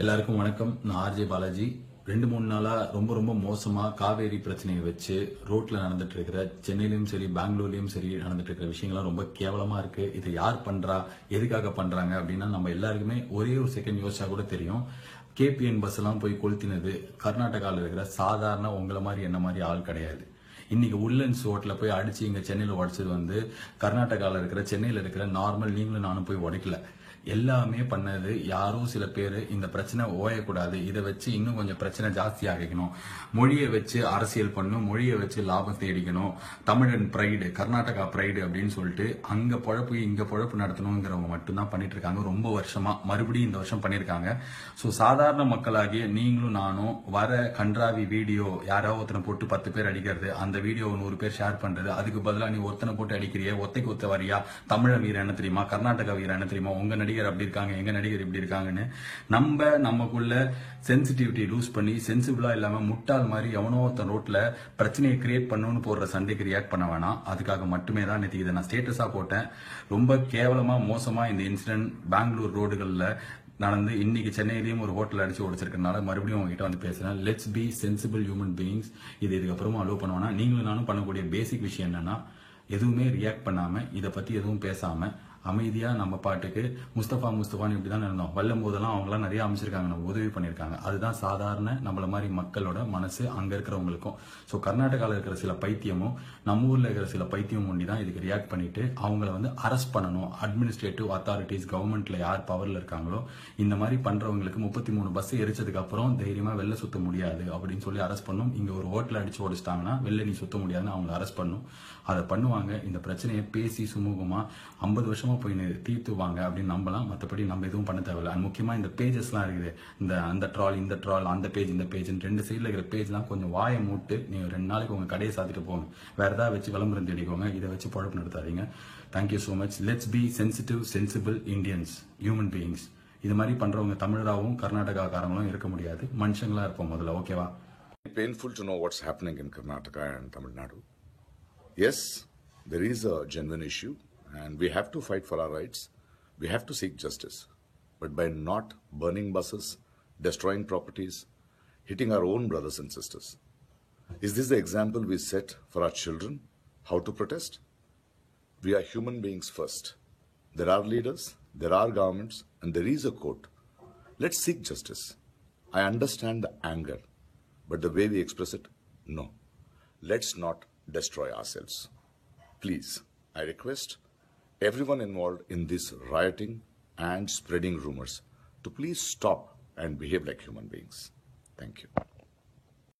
எல்லாருக்கும் வணக்கம். நான் ஆர்ஜே பாலாஜி. 2-3 நாளா ரொம்ப மோசமா காவேரி பிரச்சனையை வச்சு ரோட்ல நடந்துட்டு இருக்கிற சென்னையிலும் சரி பெங்களூர்லயும் சரி நடந்துட்டு இருக்கிற விஷயங்கள்லாம் ரொம்ப கேவலமா இருக்கு. இது யார் பண்றா, எதுக்காக பண்றாங்க அப்படின்னா நம்ம எல்லாருக்குமே ஒரே ஒரு செகண்ட் யோசிச்சா கூட தெரியும். கேபிஎன் பஸ் எல்லாம் போய் கொளுத்தினது கர்நாடகாவில் இருக்கிற சாதாரண உங்களை மாதிரி என்ன மாதிரி ஆள் கிடையாது. இன்னைக்கு உல்லன்ஸ் ரோட்ல போய் அடிச்சு இங்க சென்னையில உடைச்சது வந்து கர்நாடகாவில் இருக்கிற சென்னையில இருக்கிற நார்மல் நீங்களும் நானும் போய் உடைக்கல. எல்லாமே பண்ணது யாரோ சில பேர் இந்த பிரச்சனை ஓயக்கூடாது, இதை வச்சு இன்னும் கொஞ்சம் பிரச்சனை ஜாஸ்தி ஆகிக்கணும், மொழியை வச்சு அரசியல் பண்ணணும், மொழியை வச்சு லாபம் தேடிக்கணும், தமிழன் பிரைடு கர்நாடகா பிரைடு அப்படின்னு சொல்லிட்டு அங்க பொழப்பு இங்க பொழப்பு நடத்தணுங்கிறவங்க மட்டும்தான் பண்ணிட்டு இருக்காங்க. ரொம்ப வருஷமா மறுபடியும் இந்த வருஷம் பண்ணிருக்காங்க. ஸோ சாதாரண மக்களாகிய நீங்களும் நானும் வர கன்றாவி வீடியோ யாராவது ஒருத்தனை போட்டு 10 பேர் அடிக்கிறது, அந்த வீடியோ 100 பேர் ஷேர் பண்றது, அதுக்கு பதிலாக நீ ஒருத்தனை போட்டு அடிக்கிறிய, ஒத்தைக்கு ஒத்த வரியா, தமிழ வீரர் என்ன தெரியுமா, கர்நாடகா வீரர் என்ன தெரியுமா, உங்க நடிகர் அப்படி இருக்காங்க, எங்க நடிகர் இப்படி இருக்காங்கன்னு நமக்குள்ள சென்சிட்டிவிட்டி லூஸ் பண்ணி சென்சிபிளா இல்லாம முட்டாள் மாதிரி எவனோ ஒருத்தன் ரோட்ல பிரச்சனையை கிரியேட் பண்ணணும்னு போடுற சண்டைக்கு ரியாக்ட் பண்ண வேணாம். அதுக்காக மட்டுமே தான் நேற்று இதை நான் ஸ்டேட்டஸா போட்டேன். ரொம்ப கேவலமா மோசமா இந்த இன்சிடென்ட் பெங்களூர் ரோடுகள்ல நடந்து இன்னைக்கு சென்னையிலயும் ஒரு ஹோட்டல் அடிச்சு உடைச்சிருக்கனால மறுபடியும் உங்ககிட்ட வந்து பேசுறேன். Let's be sensible human beings. இதுக்கப்புறமா அலோவ் பண்ணுவானா. நீங்களும் நானும் பண்ணக்கூடிய பேசிக் விஷயம் என்னன்னா, எதுவுமே ரியாக்ட் பண்ணாம இதை பத்தி எதுவும் பேசாம அமைதியா நம்ம பாட்டுக்கு முஸ்தபான்னு இப்படிதான் இருந்தோம். வெல்லும் போதெல்லாம் அவங்களாம் நிறைய அமைச்சிருக்காங்க, நம்ம உதவி பண்ணிருக்காங்க. அதுதான் சாதாரண நம்மள மாதிரி மக்களோட மனசு அங்க இருக்கிறவங்களுக்கும். ஸோ கர்நாடகாவில் இருக்கிற சில பைத்தியமும் நம்ம ஊர்ல இருக்கிற சில பைத்தியம் ஒண்டி தான் இதுக்கு ரியாக்ட் பண்ணிட்டு அவங்கள வந்து அரெஸ்ட் பண்ணணும். அட்மினிஸ்ட்ரேட்டிவ் அத்தாரிட்டிஸ் கவர்மெண்ட்ல யார் பவர்ல இருக்காங்களோ இந்த மாதிரி பண்றவங்களுக்கு 33 பஸ் எரிச்சதுக்கு அப்புறம் தைரியமா வெளில சுத்த முடியாது அப்படின்னு சொல்லி அரெஸ்ட் பண்ணும். இங்க ஒரு ஹோட்டல் அடிச்சு ஓடிச்சிட்டாங்கன்னா வெளில நீ சுத்த முடியாதுன்னு அவங்களை அரெஸ்ட் பண்ணும். அதை பண்ணுவாங்க. இந்த பிரச்சனையை பேசி சுமூகமா 50 வருஷமா போய் தீர்த்துவாங்க அப்படின்னு நம்பலாம். மற்றபடி நம்ம எதுவும் பண்ண தேவையில்லை. அண்ட் முக்கியமா இந்த பேஜஸ்லாம் இருக்குது, அந்த ட்ரால் இந்த ட்ரால் அந்த பேஜ் இந்த பேஜ் 2 சைடில் இருக்கிற பேஜ்லாம் கொஞ்சம் வாயை மூட்டு நீங்க 2 நாளைக்கு உங்க கடையை சாத்திட்டு போங்க. வேற ஏதாவது வச்சு விளம்பரம் தேடிக்கோங்க. இதை வச்சு பழப்பு நடத்தாதீங்க. Thank you so much. Let's be sensitive sensible Indians, human beings. இது மாதிரி பண்றவங்க தமிழராகவும் கர்நாடகாக்காரங்களும் இருக்க முடியாது. மனுஷங்களா இருப்போம் முதல்ல. ஓகேவா? Painful to know what's happening in Karnataka and Tamil Nadu. Yes, there is a genuine issue and we have to fight for our rights. We have to seek justice. But by not burning buses, destroying properties, hitting our own brothers and sisters. Is this the example we set for our children? How to protest? We are human beings first. There are leaders, there are governments, and there is a court. Let's seek justice. I understand the anger, but the way we express it, no. Let's not destroy ourselves. Please, I request everyone involved in this rioting and spreading rumors to please stop and behave like human beings. Thank you.